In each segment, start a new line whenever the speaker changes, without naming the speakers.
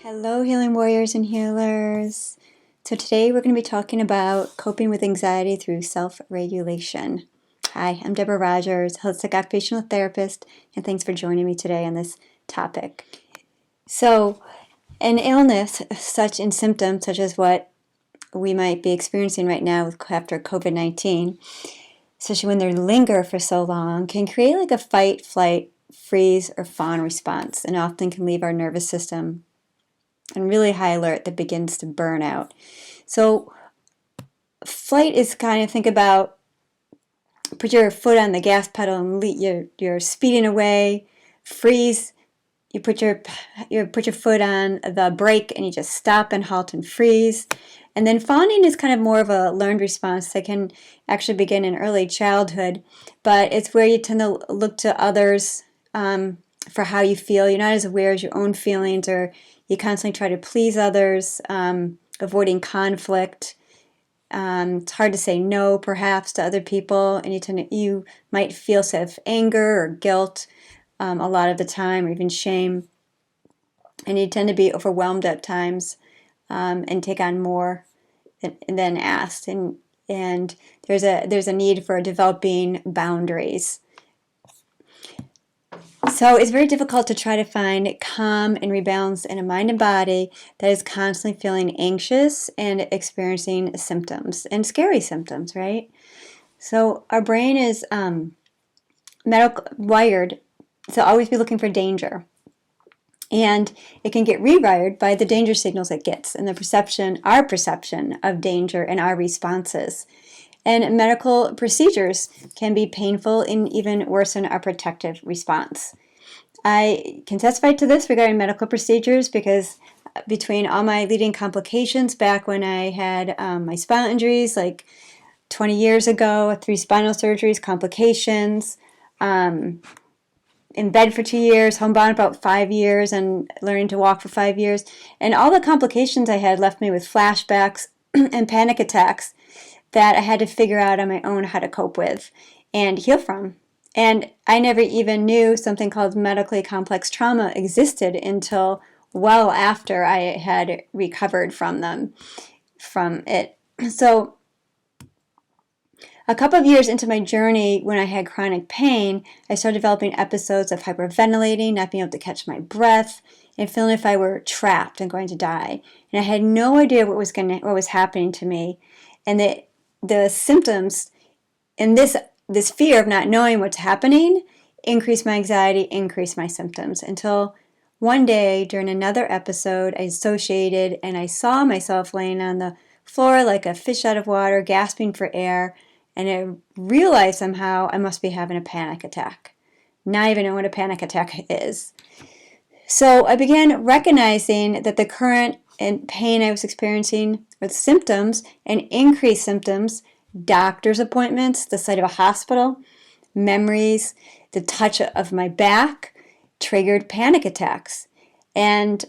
Hello, healing warriors and healers. So today we're going to be talking about coping with anxiety through self-regulation. Hi, I'm Deborah Rogers, holistic occupational therapist, and thanks for joining me today on this topic. So, an illness and symptoms such as what we might be experiencing right now after COVID-19, especially when they linger for so long, can create like a fight, flight, freeze, or fawn response, and often can leave our nervous system on really high alert that begins to burn out. So flight is kind of, think about, put your foot on the gas pedal and you're speeding away. Freeze, you put your foot on the brake and you just stop and halt and freeze. And then fawning is kind of more of a learned response that can actually begin in early childhood, but it's where you tend to look to others for how you feel. You're not as aware as your own feelings, or you constantly try to please others, avoiding conflict. It's hard to say no, perhaps, to other people, and you might feel anger or guilt a lot of the time, or even shame, and you tend to be overwhelmed at times and take on more than asked. And there's a need for developing boundaries. So it's very difficult to try to find calm and rebalance in a mind and body that is constantly feeling anxious and experiencing symptoms, and scary symptoms, right? So our brain is wired to always be looking for danger. And it can get rewired by the danger signals it gets and our perception of danger and our responses. And medical procedures can be painful and even worsen our protective response. I can testify to this regarding medical procedures because between all my leading complications back when I had my spinal injuries like 20 years ago, 3 spinal surgeries, complications, in bed for 2 years, homebound about 5 years, and learning to walk for 5 years. And all the complications I had left me with flashbacks and panic attacks that I had to figure out on my own how to cope with and heal from. And I never even knew something called medically complex trauma existed until well after I had recovered from it. So a couple of years into my journey, when I had chronic pain, I started developing episodes of hyperventilating, not being able to catch my breath, and feeling if I were trapped and going to die. And I had no idea what was happening to me. And the symptoms and this fear of not knowing what's happening increased my anxiety, increased my symptoms, until one day during another episode I associated and I saw myself laying on the floor like a fish out of water, gasping for air, and I realized somehow I must be having a panic attack. Not even know what a panic attack is. So I began recognizing that the current pain I was experiencing with symptoms and increased symptoms, doctor's appointments, the sight of a hospital, memories, the touch of my back, triggered panic attacks. And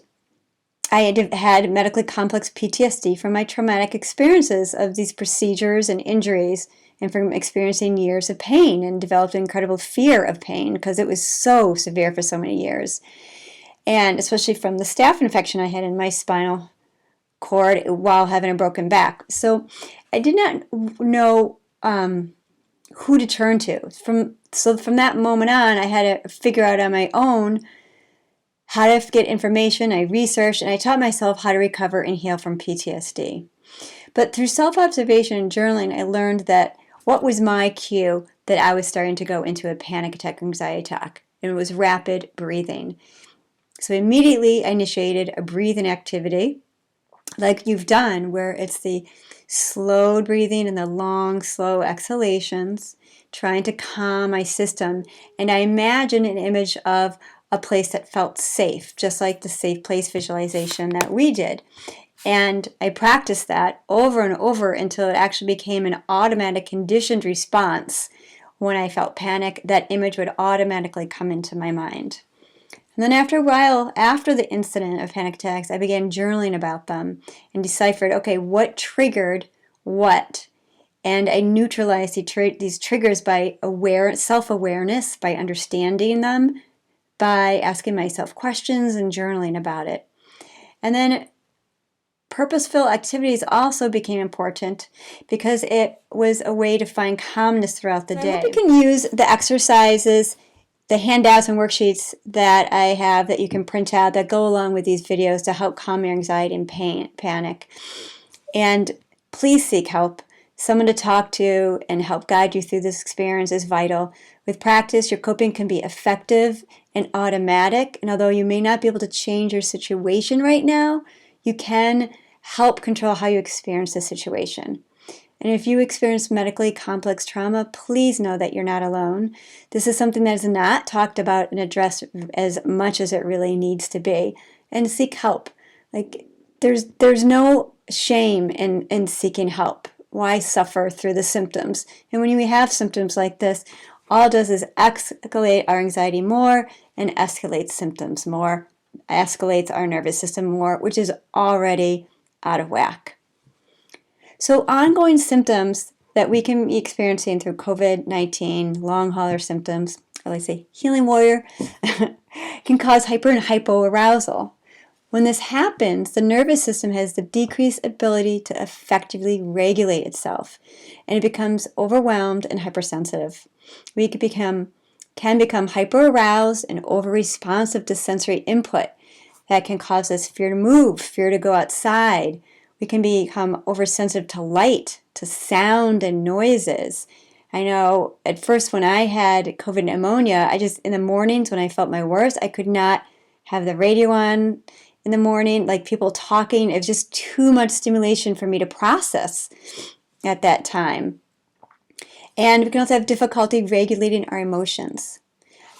I had medically complex PTSD from my traumatic experiences of these procedures and injuries, and from experiencing years of pain, and developed an incredible fear of pain because it was so severe for so many years. And especially from the staph infection I had in my spinal cord while having a broken back. So I did not know who to turn to. From that moment on, I had to figure out on my own how to get information. I researched and I taught myself how to recover and heal from PTSD. But through self-observation and journaling, I learned that what was my cue that I was starting to go into a panic attack or anxiety attack, and it was rapid breathing. So immediately I initiated a breathing activity like you've done, where it's the slow breathing and the long, slow exhalations, trying to calm my system. And I imagined an image of a place that felt safe, just like the safe place visualization that we did. And I practiced that over and over until it actually became an automatic conditioned response. When I felt panic, that image would automatically come into my mind. And then after a while, after the incident of panic attacks, I began journaling about them and deciphered, okay, what triggered what? And I neutralized these triggers by self-awareness, by understanding them, by asking myself questions and journaling about it. And then purposeful activities also became important because it was a way to find calmness throughout the day. I hope you can use the exercises, the handouts and worksheets that I have that you can print out that go along with these videos to help calm your anxiety and panic. And please seek help. Someone to talk to and help guide you through this experience is vital. With practice, your coping can be effective and automatic. And although you may not be able to change your situation right now, you can help control how you experience the situation. And if you experience medically complex trauma, please know that you're not alone. This is something that is not talked about and addressed as much as it really needs to be. And seek help. Like there's no shame in seeking help. Why suffer through the symptoms? And when we have symptoms like this, all it does is escalate our anxiety more and escalates symptoms more, escalates our nervous system more, which is already out of whack. So ongoing symptoms that we can be experiencing through COVID-19, long hauler symptoms, or like say healing warrior, can cause hyper and hypoarousal. When this happens, the nervous system has the decreased ability to effectively regulate itself, and it becomes overwhelmed and hypersensitive. We can become hyperaroused and over-responsive to sensory input. That can cause us fear to move, fear to go outside. We can become oversensitive to light, to sound and noises. I know at first when I had COVID pneumonia, in the mornings when I felt my worst, I could not have the radio on in the morning, like people talking. It was just too much stimulation for me to process at that time. And we can also have difficulty regulating our emotions.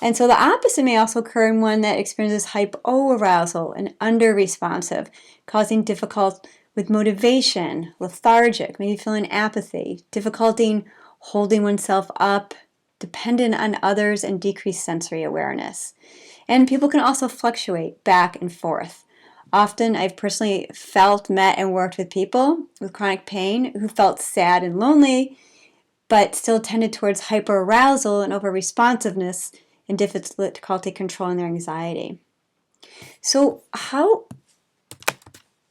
And so the opposite may also occur in one that experiences hypoarousal and under-responsive, causing difficulty with motivation, lethargic, maybe feeling apathy, difficulty holding oneself up, dependent on others, and decreased sensory awareness. And people can also fluctuate back and forth. Often I've personally met and worked with people with chronic pain who felt sad and lonely, but still tended towards hyperarousal and over-responsiveness and difficulty controlling their anxiety. So how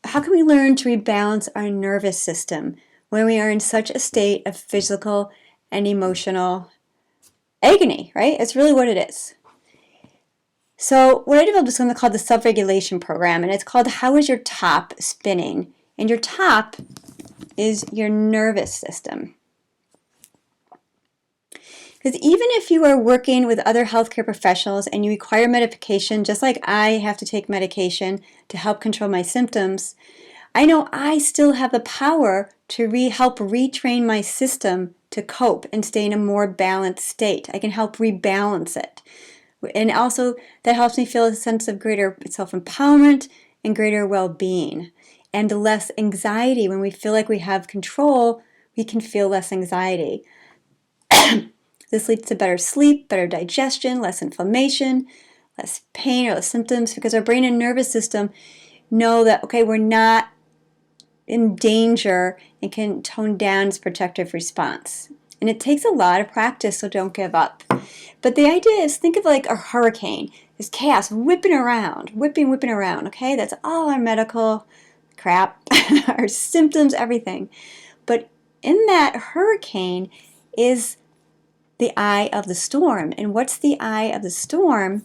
can we learn to rebalance our nervous system when we are in such a state of physical and emotional agony, right? It's really what it is. So what I developed is something called the self-regulation program, and it's called How is Your Top Spinning? And your top is your nervous system. Because even if you are working with other healthcare professionals and you require medication, just like I have to take medication to help control my symptoms, I know I still have the power to help retrain my system to cope and stay in a more balanced state. I can help rebalance it. And also, that helps me feel a sense of greater self-empowerment and greater well-being. And less anxiety. When we feel like we have control, we can feel less anxiety. This leads to better sleep, better digestion, less inflammation, less pain or less symptoms, because our brain and nervous system know that, okay, we're not in danger and can tone down its protective response. And it takes a lot of practice, so don't give up. But the idea is, think of like a hurricane. There's chaos whipping around, whipping around, okay? That's all our medical crap, our symptoms, everything. But in that hurricane is the eye of the storm. And what's the eye of the storm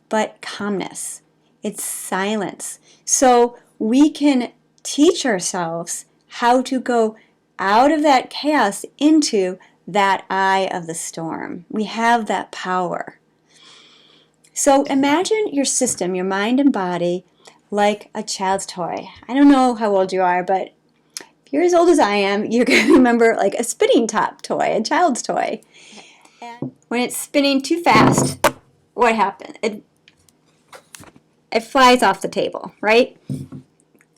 but calmness? It's silence. So we can teach ourselves how to go out of that chaos into that eye of the storm. We have that power. So imagine your system, your mind and body, like a child's toy. I don't know how old you are, but if you're as old as I am, you're going to remember like a spinning top toy, a child's toy. And when it's spinning too fast, what happens? It flies off the table, right?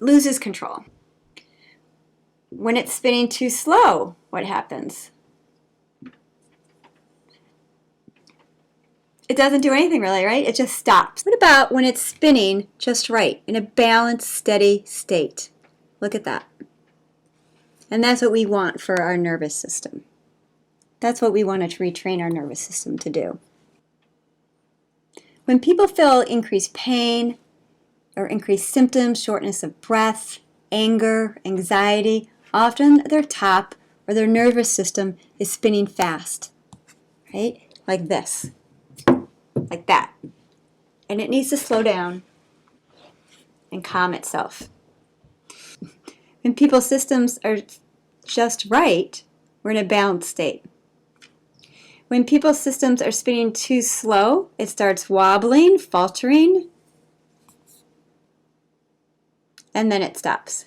Loses control. When it's spinning too slow, what happens? It doesn't do anything really, right? It just stops. What about when it's spinning just right, in a balanced, steady state? Look at that. And that's what we want for our nervous system. That's what we want to retrain our nervous system to do. When people feel increased pain, or increased symptoms, shortness of breath, anger, anxiety, often their top or their nervous system is spinning fast, right? Like this, like that. And it needs to slow down and calm itself. When people's systems are just right, we're in a balanced state. When people's systems are spinning too slow, it starts wobbling, faltering, and then it stops.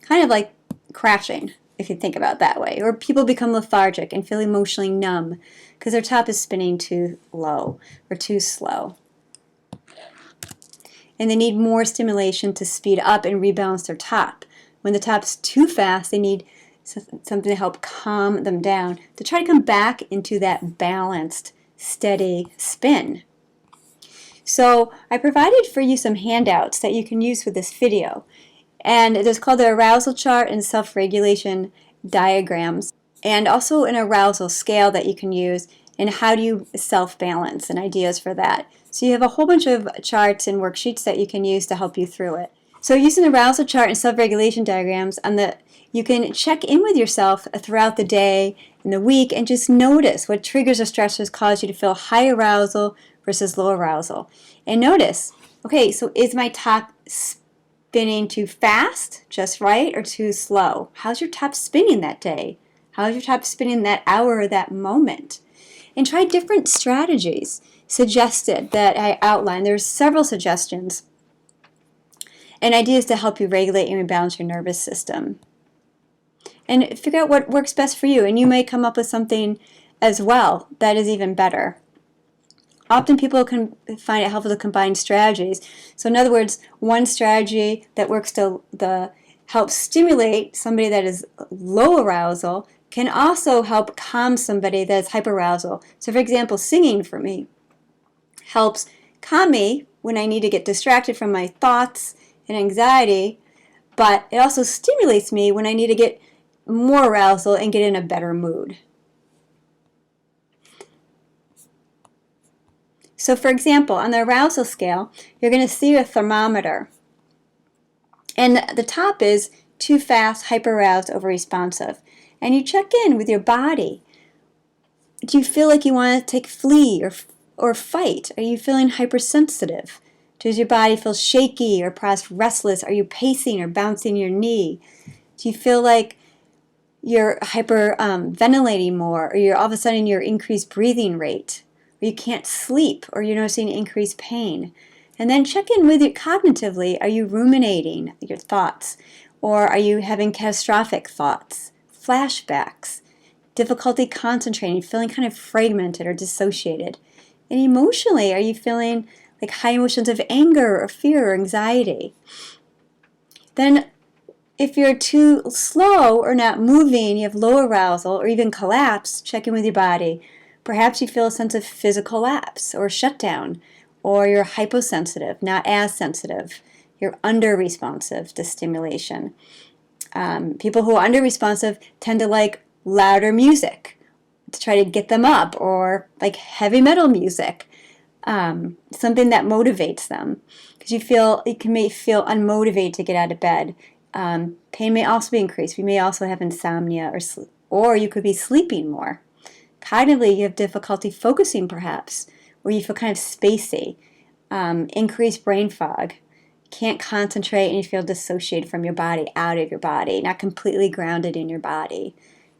Kind of like crashing, if you think about it that way. Or people become lethargic and feel emotionally numb because their top is spinning too low or too slow. And they need more stimulation to speed up and rebalance their top. When the top's too fast, they need something to help calm them down to try to come back into that balanced, steady spin. So I provided for you some handouts that you can use with this video. And it is called the arousal chart and self-regulation diagrams, and also an arousal scale that you can use, and how do you self-balance and ideas for that. So you have a whole bunch of charts and worksheets that you can use to help you through it. So using the arousal chart and self-regulation diagrams, you can check in with yourself throughout the day and the week and just notice what triggers or stressors cause you to feel high arousal versus low arousal. And notice, okay, so is my top spinning too fast, just right, or too slow? How's your top spinning that day? How's your top spinning that hour or that moment? And try different strategies suggested that I outlined. There's several suggestions and ideas to help you regulate and rebalance your nervous system. And figure out what works best for you, and you may come up with something as well that is even better. Often people can find it helpful to combine strategies. So in other words, one strategy that works to help stimulate somebody that is low arousal can also help calm somebody that is hyperarousal. So for example, singing for me helps calm me when I need to get distracted from my thoughts and anxiety, but it also stimulates me when I need to get more arousal and get in a better mood. So for example, on the arousal scale, you're going to see a thermometer. And the top is too fast, hyperaroused, overresponsive. And you check in with your body. Do you feel like you want to flee or fight? Are you feeling hypersensitive? Does your body feel shaky or perhaps restless? Are you pacing or bouncing your knee? Do you feel like you're hyperventilating more, or you're all of a sudden your increased breathing rate? You can't sleep, or you're noticing increased pain? And then check in with it cognitively. Are you ruminating your thoughts? Or are you having catastrophic thoughts, flashbacks, difficulty concentrating, feeling kind of fragmented or dissociated? And emotionally, are you feeling like high emotions of anger or fear or anxiety? Then if you're too slow or not moving, you have low arousal or even collapse, check in with your body. Perhaps you feel a sense of physical lapse or shutdown, or you're hyposensitive, not as sensitive. You're under-responsive to stimulation. People who are under-responsive tend to like louder music to try to get them up, or like heavy metal music, something that motivates them, because you may feel unmotivated to get out of bed. Pain may also be increased. We may also have insomnia, or you could be sleeping more. Cognitively, you have difficulty focusing perhaps, or you feel kind of spacey, increased brain fog. You can't concentrate and you feel dissociated from your body, out of your body, not completely grounded in your body.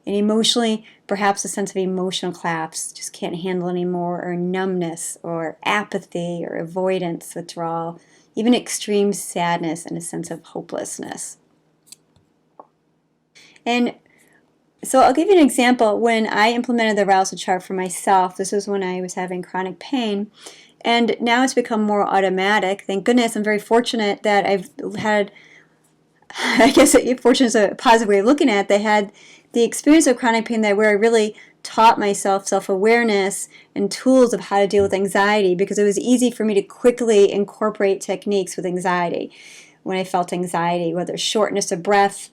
And emotionally, perhaps a sense of emotional collapse, just can't handle anymore, or numbness, or apathy, or avoidance, withdrawal, even extreme sadness and a sense of hopelessness. And so I'll give you an example. When I implemented the arousal chart for myself, this was when I was having chronic pain, and now it's become more automatic. Thank goodness. I'm very fortunate that I've had, I guess fortunate is a positive way of looking at it. They had the experience of chronic pain where I really taught myself self-awareness and tools of how to deal with anxiety, because it was easy for me to quickly incorporate techniques with anxiety when I felt anxiety, whether shortness of breath,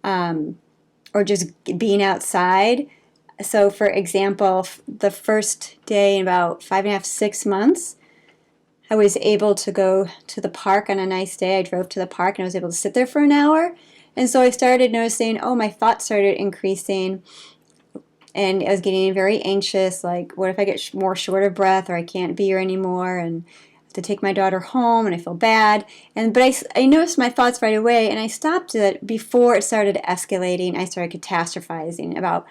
or just being outside. So for example, the first day in about 5.5, 6 months, I was able to go to the park on a nice day. I drove to the park and I was able to sit there for an hour. And so I started noticing, oh, my thoughts started increasing. And I was getting very anxious, like, what if I get more short of breath, or I can't be here anymore, and I have to take my daughter home, and I feel bad. But I noticed my thoughts right away, and I stopped it before it started escalating. I started catastrophizing about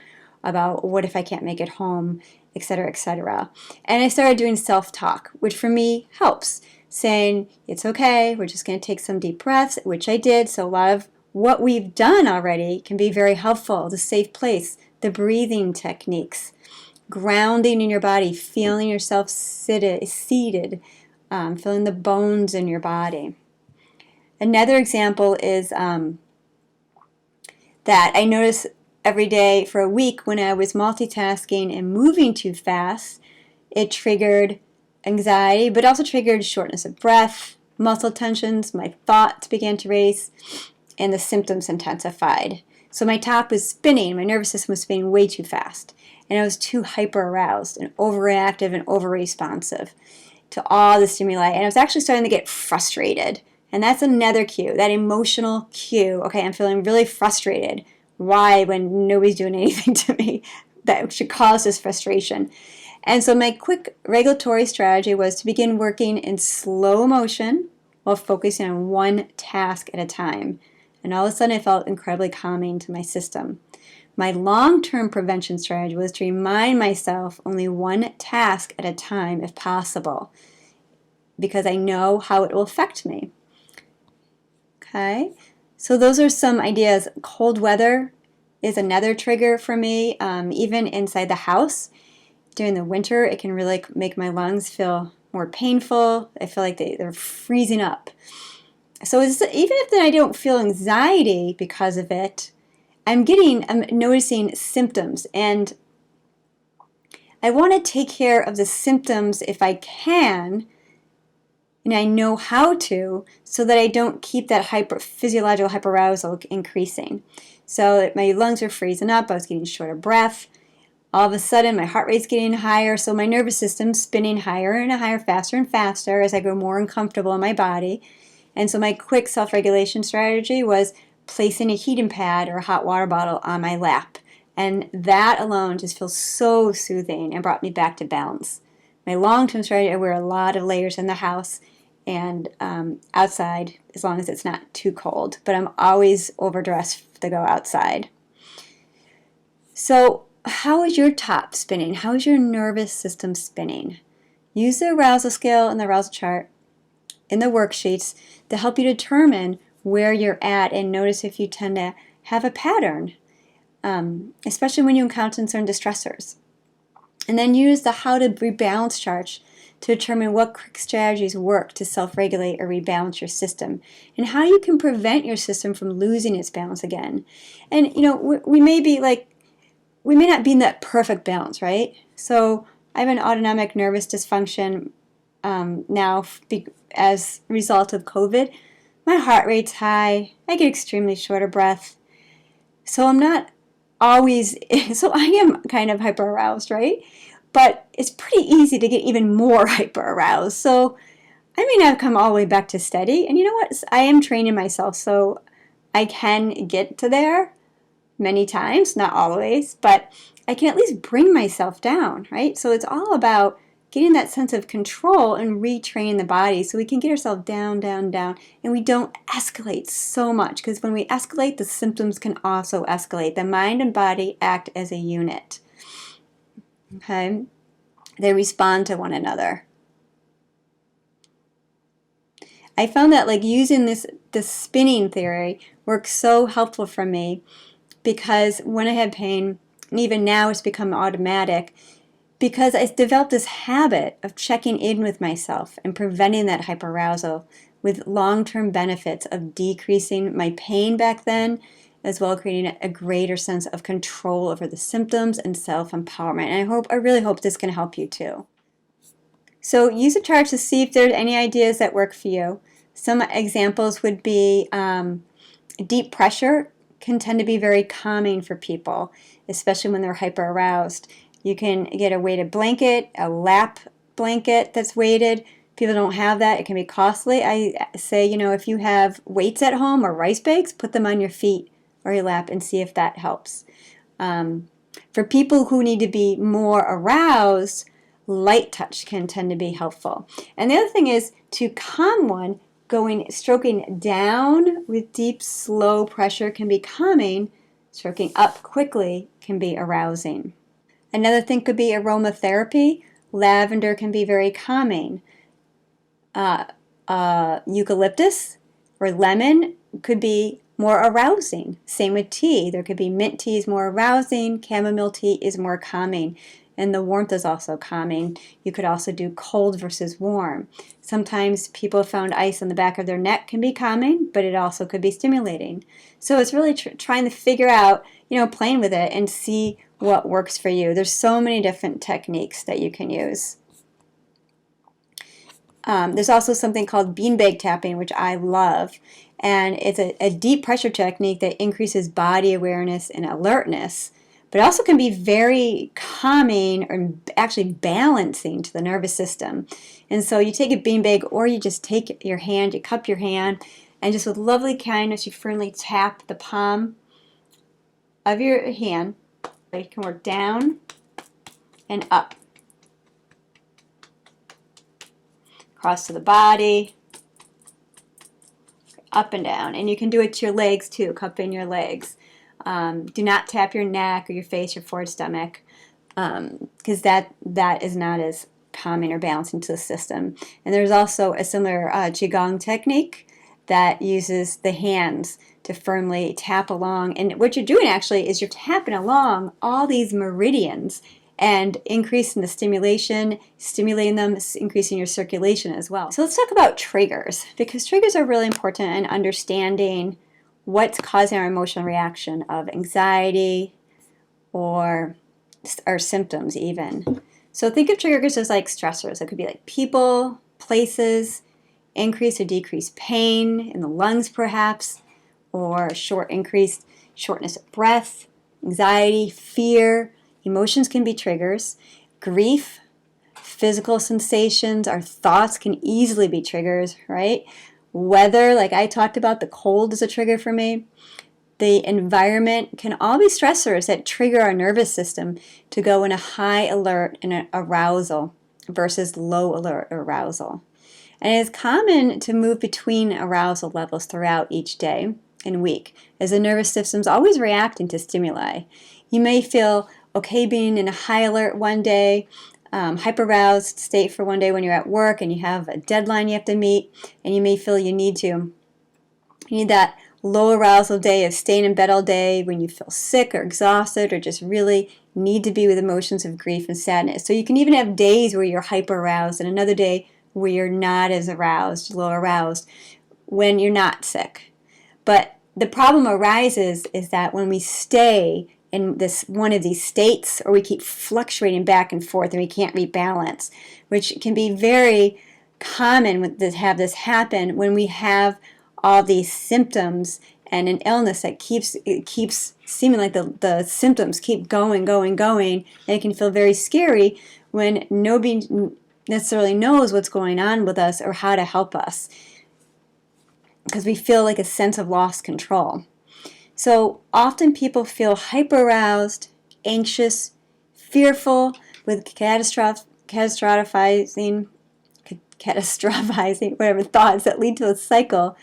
what if I can't make it home, etc., etc. And I started doing self-talk, which for me helps, saying, it's okay, we're just going to take some deep breaths, which I did. So a lot of what we've done already can be very helpful. The safe place, the breathing techniques, grounding in your body, feeling yourself seated, feeling the bones in your body. Another example is that I noticed every day for a week when I was multitasking and moving too fast, it triggered anxiety, but also triggered shortness of breath, muscle tensions, my thoughts began to race, and the symptoms intensified. So my top was spinning, my nervous system was spinning way too fast, and I was too hyper-aroused and overreactive and over-responsive to all the stimuli, and I was actually starting to get frustrated. And that's another cue, that emotional cue. Okay, I'm feeling really frustrated. Why, when nobody's doing anything to me that should cause this frustration? And so my quick regulatory strategy was to begin working in slow motion while focusing on one task at a time. And all of a sudden I felt incredibly calming to my system. My long-term prevention strategy was to remind myself only one task at a time if possible, because I know how it will affect me. Okay, so those are some ideas. Cold weather is another trigger for me, even inside the house. During the winter, it can really make my lungs feel more painful. I feel like they're freezing up. So even if then I don't feel anxiety because of it, I'm noticing symptoms, and I want to take care of the symptoms if I can, and I know how to, so that I don't keep that physiological hyperarousal increasing. So my lungs are freezing up, I was getting short of breath. All of a sudden, my heart rate's getting higher, so my nervous system's spinning higher and higher, faster and faster as I grow more uncomfortable in my body. And so my quick self-regulation strategy was placing a heating pad or a hot water bottle on my lap. And that alone just feels so soothing and brought me back to balance. My long-term strategy, I wear a lot of layers in the house and outside, as long as it's not too cold. But I'm always overdressed to go outside. So how is your top spinning? How is your nervous system spinning? Use the arousal scale and the arousal chart in the worksheets to help you determine where you're at and notice if you tend to have a pattern, especially when you encounter certain distressors. And then use the how to rebalance chart to determine what quick strategies work to self-regulate or rebalance your system, and how you can prevent your system from losing its balance again. And we may not be in that perfect balance, right? So I have an autonomic nervous dysfunction now as a result of COVID. My heart rate's high. I get extremely short of breath. So I'm not always, so I am kind of hyper aroused, right? But it's pretty easy to get even more hyper aroused. So I may not come all the way back to steady. And you know what? I am training myself so I can get to there many times, not always, but I can at least bring myself down, right? So it's all about getting that sense of control and retraining the body so we can get ourselves down, down, down, and we don't escalate so much, because when we escalate, the symptoms can also escalate. The mind and body act as a unit, okay? They respond to one another. I found that using this spinning theory works so helpful for me, because when I had pain, and even now it's become automatic, because I developed this habit of checking in with myself and preventing that hyperarousal, with long-term benefits of decreasing my pain back then, as well as creating a greater sense of control over the symptoms and self-empowerment. And I really hope this can help you too. So use the chart to see if there's any ideas that work for you. Some examples would be deep pressure can tend to be very calming for people, especially when they're hyper aroused. You can get a weighted blanket, a lap blanket that's weighted, People don't have that. It can be costly. I say, if you have weights at home or rice bags, put them on your feet or your lap and see if that helps. For people who need to be more aroused, light touch can tend to be helpful. And the other thing is to calm one, stroking down with deep, slow pressure can be calming. Stroking up quickly can be arousing. Another thing could be aromatherapy. Lavender can be very calming. Eucalyptus or lemon could be more arousing. Same with tea. There could be mint tea is more arousing, chamomile tea is more calming, and the warmth is also calming. You could also do cold versus warm. Sometimes people found ice on the back of their neck can be calming, but it also could be stimulating. So it's really trying to figure out, playing with it and see what works for you. There's so many different techniques that you can use. There's also something called beanbag tapping, which I love. And it's a deep pressure technique that increases body awareness and alertness, but also can be very calming or actually balancing to the nervous system. And so you take a beanbag, or you just take your hand, you cup your hand, and just with lovely kindness, you firmly tap the palm of your hand. You can work down and up, across to the body, up and down. And you can do it to your legs too, cupping your legs. Do not tap your neck or your face, your forehead, stomach, because that is not as calming or balancing to the system. And there's also a similar Qigong technique that uses the hands to firmly tap along. And what you're doing actually is you're tapping along all these meridians and increasing the stimulating them, increasing your circulation as well. So let's talk about triggers, because triggers are really important in understanding what's causing our emotional reaction of anxiety or our symptoms even. So think of triggers as like stressors. It could be like people, places, increase or decrease pain in the lungs perhaps, or increased shortness of breath, anxiety, fear. Emotions can be triggers. Grief, physical sensations, our thoughts can easily be triggers, right? Weather, like I talked about, the cold is a trigger for me. The environment can all be stressors that trigger our nervous system to go in a high alert and arousal versus low alert arousal. And it is common to move between arousal levels throughout each day and week, as the nervous system is always reacting to stimuli. You may feel okay being in a high alert one day, hyper-aroused state for one day when you're at work and you have a deadline you have to meet, and you may feel you need that low arousal day of staying in bed all day when you feel sick or exhausted or just really need to be with emotions of grief and sadness. So you can even have days where you're hyper-aroused and another day where you're not as aroused, low aroused, when you're not sick. But the problem arises is that when we stay in one of these states, or we keep fluctuating back and forth and we can't rebalance, which can be very common to have this happen when we have all these symptoms and an illness that keeps seeming like the symptoms keep going, and it can feel very scary when nobody necessarily knows what's going on with us or how to help us, because we feel like a sense of lost control. So often people feel hyper-aroused, anxious, fearful, with catastrophizing, whatever thoughts that lead to a cycle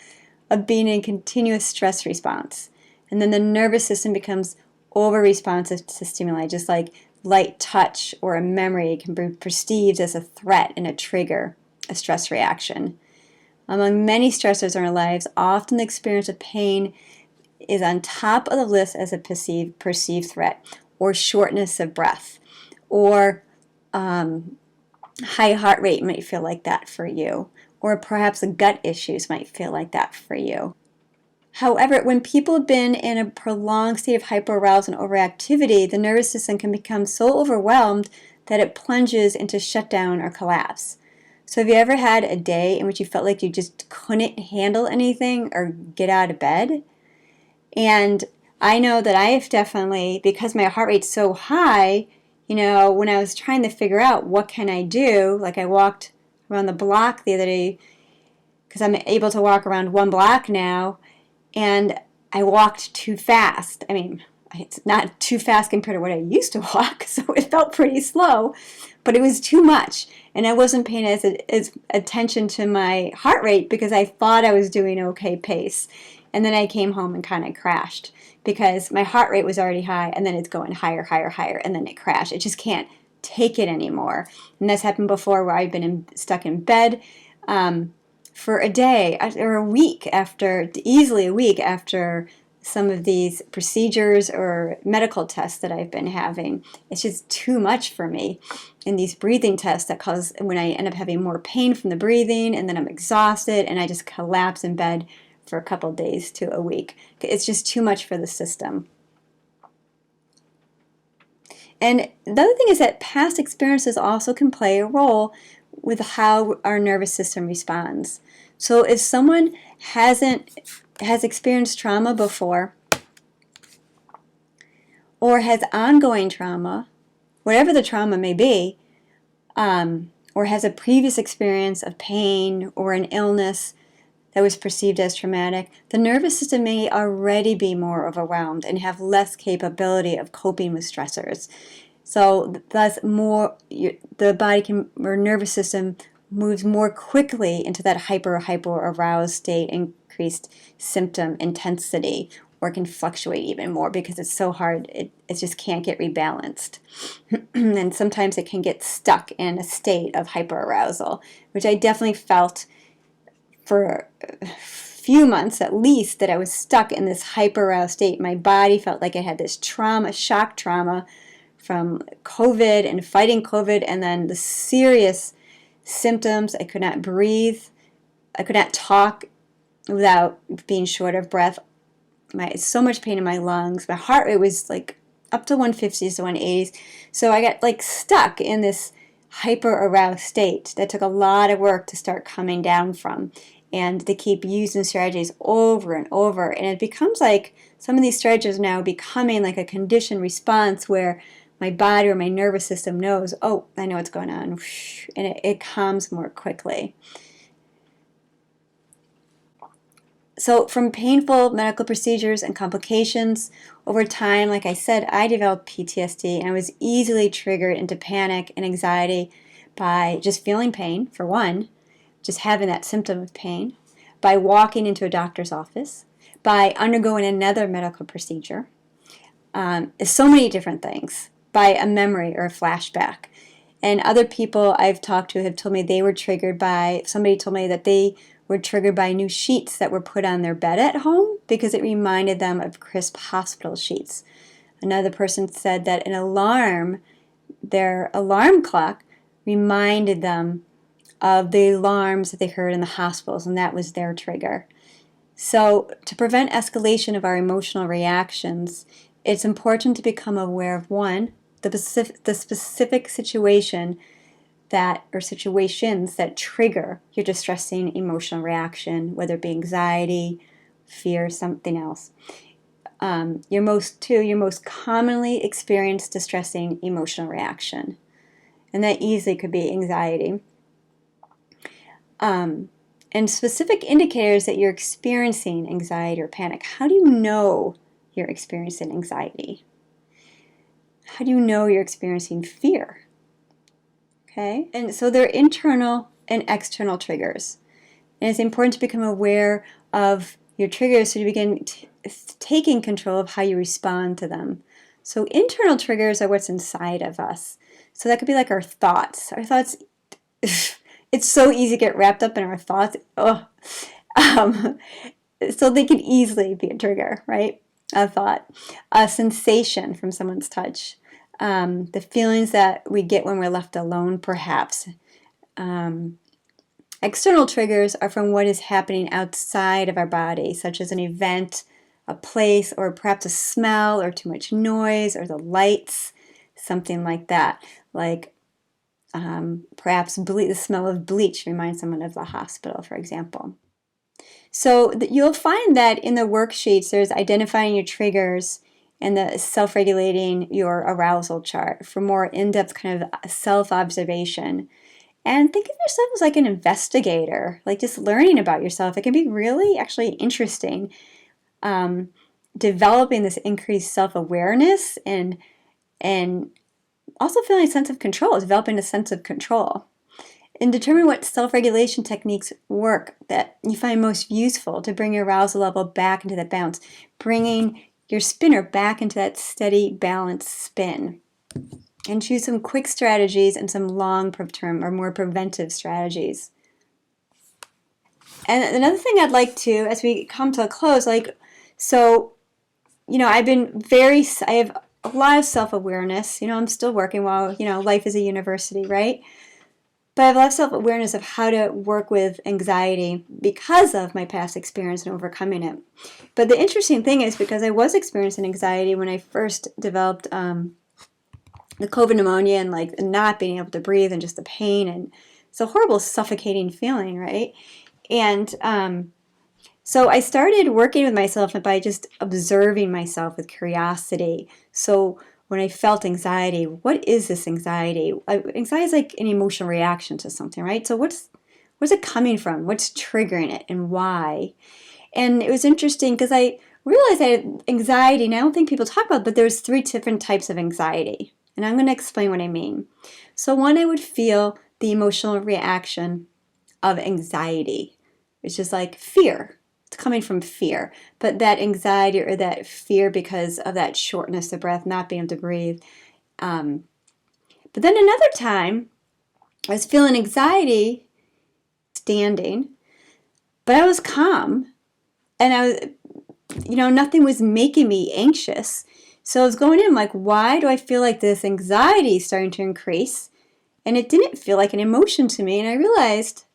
of being in continuous stress response. And then the nervous system becomes over-responsive to stimuli, just like light touch or a memory can be perceived as a threat and a trigger, a stress reaction. Among many stressors in our lives, often the experience of pain is on top of the list as a perceived threat, or shortness of breath, or high heart rate might feel like that for you, or perhaps the gut issues might feel like that for you. However, when people have been in a prolonged state of hyperarousal and overactivity, the nervous system can become so overwhelmed that it plunges into shutdown or collapse. So have you ever had a day in which you felt like you just couldn't handle anything or get out of bed? And I know that I have definitely, because my heart rate's so high, when I was trying to figure out what can I do, like I walked around the block the other day because I'm able to walk around one block now, and I walked too fast. I mean, it's not too fast compared to what I used to walk, so it felt pretty slow, but it was too much. And I wasn't paying as attention to my heart rate because I thought I was doing okay pace. And then I came home and kind of crashed because my heart rate was already high, and then it's going higher, higher, higher, and then it crashed. It just can't take it anymore. And that's happened before where I've been stuck in bed for a day or a week after, easily a week after some of these procedures or medical tests that I've been having. It's just too much for me. And these breathing tests that cause, when I end up having more pain from the breathing, and then I'm exhausted and I just collapse in bed for a couple of days to a week. It's just too much for the system. And the other thing is that past experiences also can play a role with how our nervous system responds. So if someone has experienced trauma before, or has ongoing trauma, whatever the trauma may be, or has a previous experience of pain or an illness that was perceived as traumatic, the nervous system may already be more overwhelmed and have less capability of coping with stressors. So thus the body can, or nervous system moves more quickly into that hyper aroused state, increased symptom intensity, or can fluctuate even more because it's so hard, it just can't get rebalanced. And sometimes it can get stuck in a state of hyperarousal, which I definitely felt for a few months at least, that I was stuck in this hyperaroused state. My body felt like I had this shock trauma from COVID and fighting COVID, and then the serious symptoms. I could not breathe. I could not talk without being short of breath. So much pain in my lungs. My heart rate was like up to 150s to 180s. So I got like stuck in this hyper aroused state that took a lot of work to start coming down from, and to keep using strategies over and over. And it becomes like some of these strategies now becoming like a conditioned response where my body or my nervous system knows, oh, I know what's going on, and it calms more quickly. So from painful medical procedures and complications, over time, like I said, I developed PTSD, and I was easily triggered into panic and anxiety by just feeling pain, for one, just having that symptom of pain, by walking into a doctor's office, by undergoing another medical procedure, so many different things, by a memory or a flashback. And other people I've talked to have told me they were triggered by, somebody told me that they were triggered by new sheets that were put on their bed at home because it reminded them of crisp hospital sheets. Another person said that an alarm, their alarm clock, reminded them of the alarms that they heard in the hospitals, and that was their trigger. So to prevent escalation of our emotional reactions, it's important to become aware of, one, the specific situation that, or situations that trigger your distressing emotional reaction, whether it be anxiety, fear, something else. Your most commonly experienced distressing emotional reaction. And that easily could be anxiety. And specific indicators that you're experiencing anxiety or panic. How do you know you're experiencing anxiety? How do you know you're experiencing fear? Okay, and so there are internal and external triggers. And it's important to become aware of your triggers so you begin taking control of how you respond to them. So internal triggers are what's inside of us. So that could be like our thoughts. Our thoughts, it's so easy to get wrapped up in our thoughts. So they can easily be a trigger, right? A thought, a sensation from someone's touch, the feelings that we get when we're left alone, perhaps. External triggers are from what is happening outside of our body, such as an event, a place, or perhaps a smell, or too much noise, or the lights, something like that. Like perhaps the smell of bleach reminds someone of the hospital, for example. So you'll find that in the worksheets, there's identifying your triggers and the self-regulating your arousal chart for more in-depth kind of self-observation. And think of yourself as like an investigator, like just learning about yourself. It can be really actually interesting, developing this increased self-awareness and also feeling a sense of control, developing a sense of control. And determine what self-regulation techniques work that you find most useful to bring your arousal level back into that balance, bringing your spinner back into that steady, balanced spin. And choose some quick strategies and some long-term or more preventive strategies. And another thing I'd like to, as we come to a close, so, I have a lot of self-awareness. I'm still working while, life is a university, right? But I have a lot of self-awareness of how to work with anxiety because of my past experience and overcoming it. But the interesting thing is, because I was experiencing anxiety when I first developed the COVID pneumonia and like not being able to breathe and just the pain, and it's a horrible suffocating feeling, right? And so I started working with myself by just observing myself with curiosity. So when I felt anxiety, what is this anxiety? Anxiety is like an emotional reaction to something, right? So where's it coming from? What's triggering it and why? And it was interesting because I realized that anxiety, and I don't think people talk about it, but there's 3 different types of anxiety. And I'm going to explain what I mean. So one, I would feel the emotional reaction of anxiety. It's just like fear. It's coming from fear. But that anxiety or that fear because of that shortness of breath, not being able to breathe. But then another time, I was feeling anxiety standing, but I was calm. And I was, nothing was making me anxious. So I was going in like, why do I feel like this anxiety is starting to increase? And it didn't feel like an emotion to me. And I realized,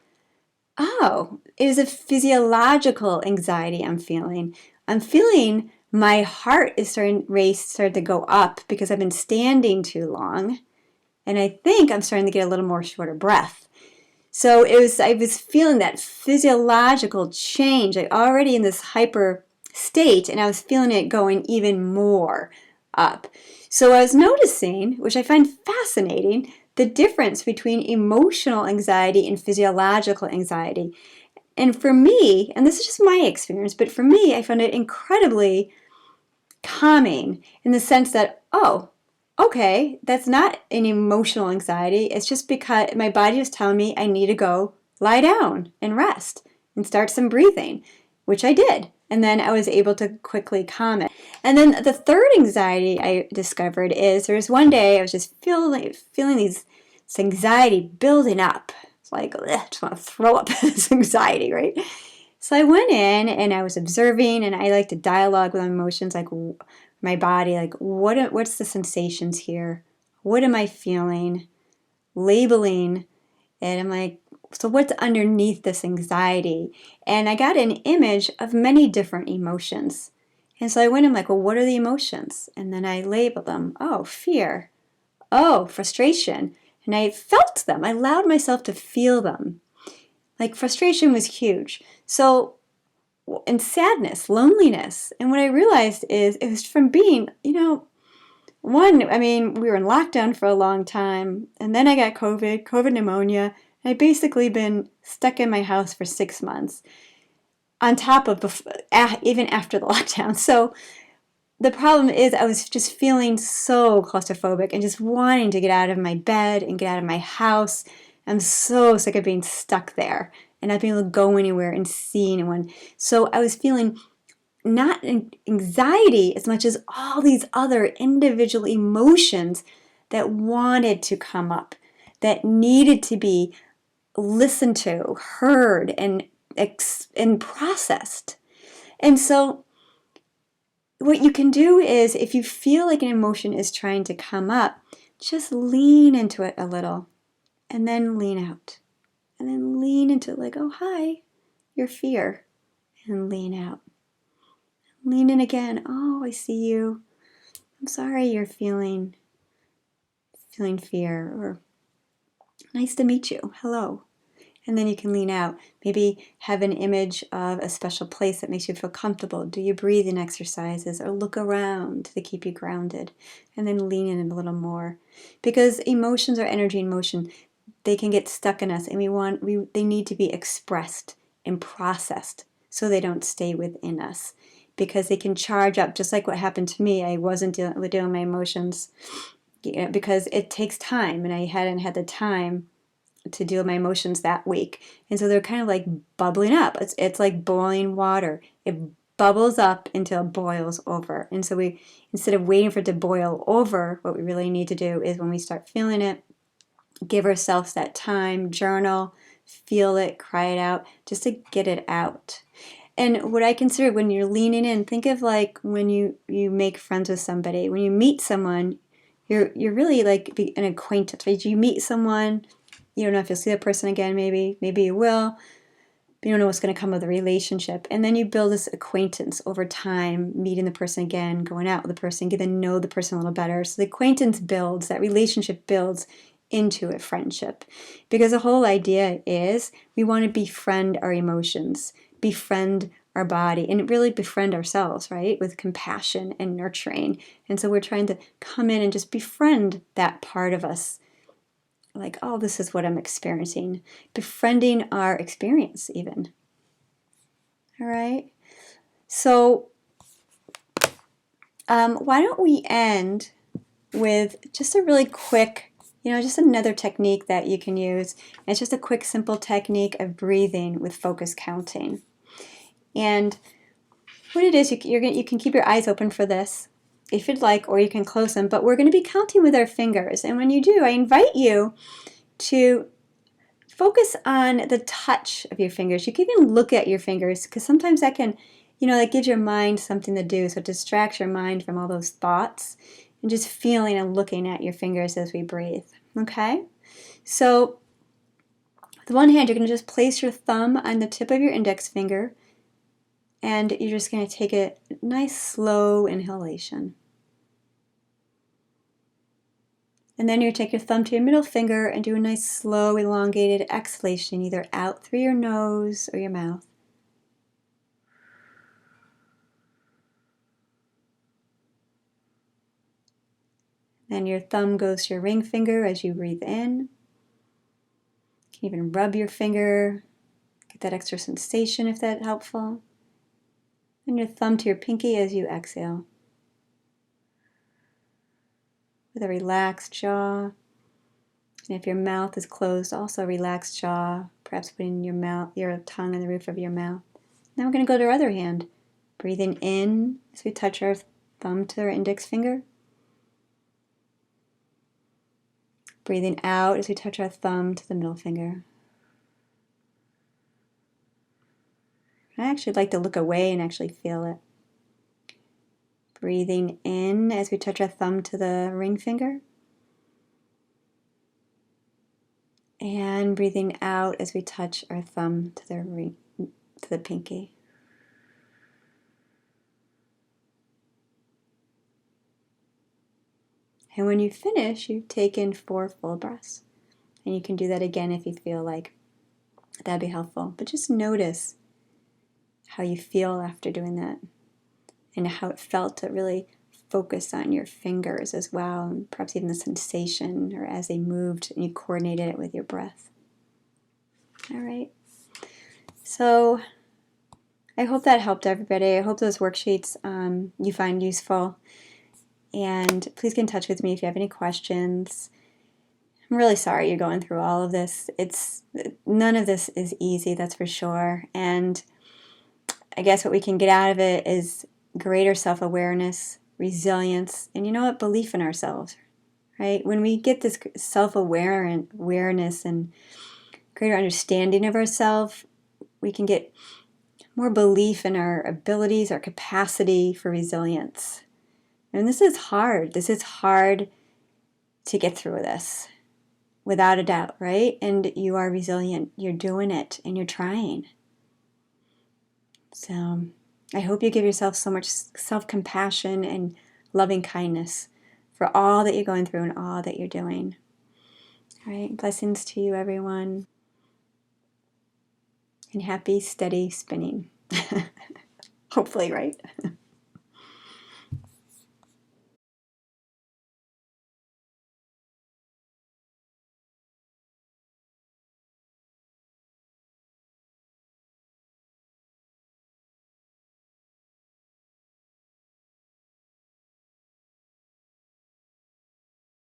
oh, it is a physiological anxiety I'm feeling. I'm feeling my heart is started to go up because I've been standing too long. And I think I'm starting to get a little more shorter breath. So I was feeling that physiological change. I already in this hyper state, and I was feeling it going even more up. So I was noticing, which I find fascinating, the difference between emotional anxiety and physiological anxiety. And for me, and this is just my experience, but for me, I found it incredibly calming in the sense that, oh, okay, that's not an emotional anxiety. It's just because my body is telling me I need to go lie down and rest and start some breathing, which I did. And then I was able to quickly calm it. And then the third anxiety I discovered is there was one day I was just feeling this anxiety building up. It's like, ugh, I just want to throw up this anxiety, right? So I went in and I was observing, and I like to dialogue with my emotions, like my body, like what's the sensations here? What am I feeling? Labeling, and I'm like, so what's underneath this anxiety? And I got an image of many different emotions. And so I went, I'm like, well, what are the emotions? And then I labeled them. Oh, fear. Oh, frustration. And I felt them. I allowed myself to feel them. Like frustration was huge. So, and sadness, loneliness. And what I realized is it was from being, we were in lockdown for a long time, and then I got COVID pneumonia. And I'd basically been stuck in my house for 6 months, on top of even after the lockdown. So the problem is I was just feeling so claustrophobic and just wanting to get out of my bed and get out of my house. I'm so sick of being stuck there and not being able to go anywhere and see anyone. So I was feeling not anxiety as much as all these other individual emotions that wanted to come up, that needed to be listened to, heard, and processed. And so what you can do is, if you feel like an emotion is trying to come up, just lean into it a little and then lean out. And then lean into it like, oh, hi, your fear. And lean out. Lean in again. Oh, I see you. I'm sorry you're feeling fear. Or nice to meet you. Hello. And then you can lean out. Maybe have an image of a special place that makes you feel comfortable. Do your breathing exercises or look around to keep you grounded. And then lean in a little more. Because emotions are energy in motion. they can get stuck in us, and they need to be expressed and processed so they don't stay within us, because they can charge up, just like what happened to me. I wasn't dealing with my emotions, because it takes time, and I hadn't had the time to deal with my emotions that week. And so they're kind of like bubbling up. It's like boiling water. It bubbles up until it boils over. And so instead of waiting for it to boil over, what we really need to do is, when we start feeling it, give ourselves that time, journal, feel it, cry it out, just to get it out. And what I consider, when you're leaning in, think of like when you make friends with somebody. When you meet someone, you're really like an acquaintance, right? You meet someone, you don't know if you'll see that person again, maybe you will. You don't know what's going to come of the relationship. And then you build this acquaintance over time, meeting the person again, going out with the person, get to know the person a little better. So the acquaintance builds, that relationship builds into a friendship. Because the whole idea is, we want to befriend our emotions, befriend our body, and really befriend ourselves, right? With compassion and nurturing. And so we're trying to come in and just befriend that part of us. Like, oh, this is what I'm experiencing. Befriending our experience, even. All right. So why don't we end with just a really quick, just another technique that you can use. And it's just a quick, simple technique of breathing with focus counting. And what it is, you can keep your eyes open for this if you'd like, or you can close them. But we're going to be counting with our fingers. And when you do, I invite you to focus on the touch of your fingers. You can even look at your fingers, because sometimes that can, that gives your mind something to do. So it distracts your mind from all those thoughts, and just feeling and looking at your fingers as we breathe. Okay? So with one hand, you're going to just place your thumb on the tip of your index finger, and you're just going to take a nice slow inhalation. And then you take your thumb to your middle finger and do a nice slow elongated exhalation, either out through your nose or your mouth. Then your thumb goes to your ring finger as you breathe in. You can even rub your finger, get that extra sensation if that's helpful. And your thumb to your pinky as you exhale. With a relaxed jaw. And if your mouth is closed, also relaxed jaw, perhaps putting your tongue on the roof of your mouth. Now we're going to go to our other hand. Breathing in as we touch our thumb to our index finger. Breathing out as we touch our thumb to the middle finger. I actually like to look away and actually feel it. Breathing in as we touch our thumb to the ring finger. And breathing out as we touch our thumb to the pinky. And when you finish, you take in 4 full breaths. And you can do that again if you feel like that'd be helpful. But just notice how you feel after doing that, and how it felt to really focus on your fingers as well, and perhaps even the sensation, or as they moved and you coordinated it with your breath. All right. So I hope that helped everybody. I hope those worksheets you find useful. And please get in touch with me if you have any questions. I'm really sorry you're going through all of this. None of this is easy, that's for sure. And I guess what we can get out of it is greater self-awareness, resilience, and belief in ourselves, right? When we get this self-awareness and greater understanding of ourselves, we can get more belief in our abilities, our capacity for resilience. And this is hard. This is hard to get through this, without a doubt, right? And you are resilient. You're doing it, and you're trying. So I hope you give yourself so much self-compassion and loving kindness for all that you're going through and all that you're doing. All right, blessings to you, everyone. And happy, steady spinning. Hopefully, right?